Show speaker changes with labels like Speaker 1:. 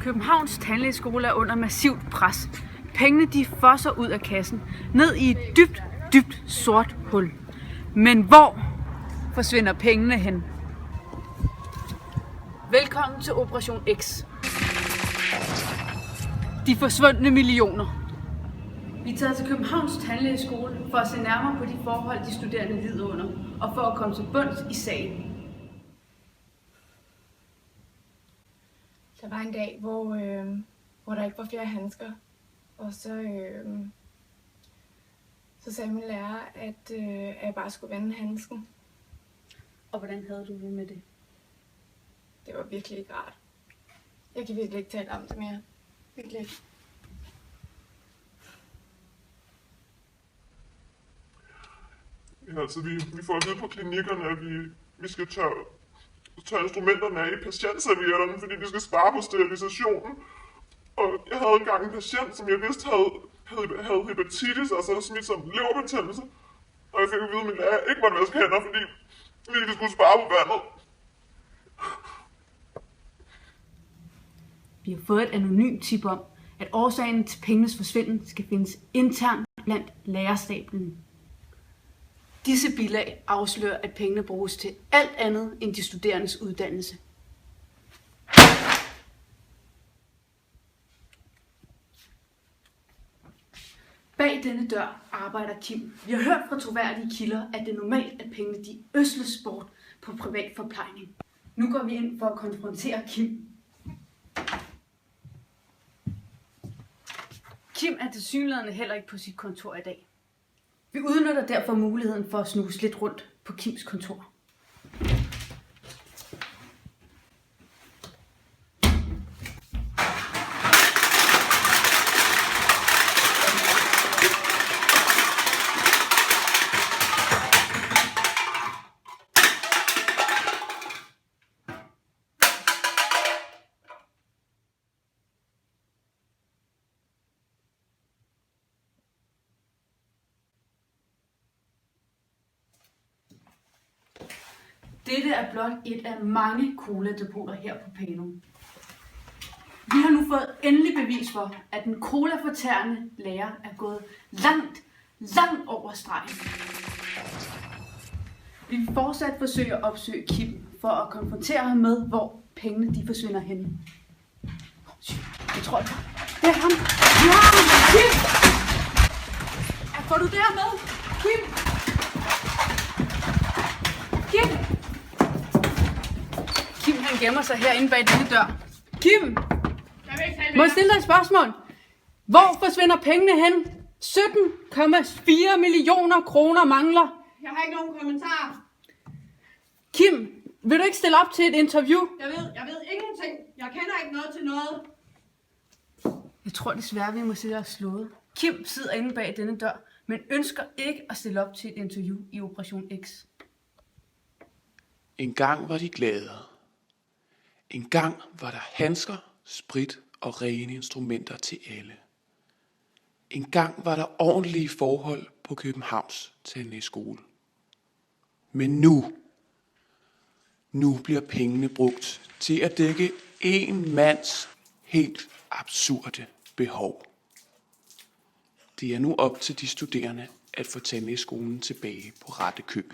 Speaker 1: Københavns Tandlægeskole er under massivt pres. Pengene de fosser ud af kassen, ned i et dybt, dybt sort hul. Men hvor forsvinder pengene hen? Velkommen til Operation X. De forsvundne millioner. Vi er taget til Københavns Tandlægeskole for at se nærmere på de forhold, de studerende lider under, og for at komme til bunds i sagen.
Speaker 2: Der var en dag, hvor der ikke var flere handsker, og så sagde min lærer, at jeg bare skulle vende handsken.
Speaker 1: Og hvordan havde du det med det?
Speaker 2: Det var virkelig ikke rart. Jeg kan virkelig ikke tale om det mere. Virkelig ikke.
Speaker 3: Ja, altså vi får at vide på klinikkerne, at vi skal tørre instrumenterne af i patientservietterne, fordi vi skal spare på sterilisationen. Og jeg havde engang en patient, som jeg vidste havde hepatitis, altså smitsom leverbetændelse. Og jeg fik at vide, at min lærer ikke måtte vaske hænder, fordi vi skulle spare på vandet.
Speaker 1: Vi har fået et anonymt tip om, at årsagen til pengenes forsvinden skal findes internt blandt lærerstablen. Disse bilag afslører, at pengene bruges til alt andet end de studerendes uddannelse. Bag denne dør arbejder Kim. Vi har hørt fra troværdige kilder, at det er normalt, at pengene de øsles bort på privat forplejning. Nu går vi ind for at konfrontere Kim. Kim er tilsyneladende heller ikke på sit kontor i dag. Vi udnytter derfor muligheden for at snuse lidt rundt på Kims kontor. Dette er blot et af mange cola-depoter her på Panum. Vi har nu fået endelig bevis for, at den cola-fortærende lærer er gået langt over stregen. Vi vil fortsat forsøge at opsøge Kim for at konfrontere ham med, hvor pengene de forsvinder henne. Jeg tror, det er ham. Ja, Kim! Får du det her med? Kim! Kim! Kim han gemmer sig herinde bag denne dør. Kim! Må jeg stille dig et spørgsmål? Hvor forsvinder pengene hen? 17,4 millioner kroner mangler.
Speaker 4: Jeg har ikke nogen kommentarer.
Speaker 1: Kim, vil du ikke stille op til et interview?
Speaker 4: Jeg ved ingenting. Jeg kender ikke noget til noget.
Speaker 1: Jeg tror desværre, vi må sidde og slået. Kim sidder inde bag denne dør, men ønsker ikke at stille op til et interview i Operation X.
Speaker 5: En gang var de glade. En gang var der handsker, sprit og rene instrumenter til alle. En gang var der ordentlige forhold på Københavns Tandlægeskole. Men nu bliver pengene brugt til at dække en mands helt absurde behov. Det er nu op til de studerende at få tandlægeskolen tilbage på rette køl.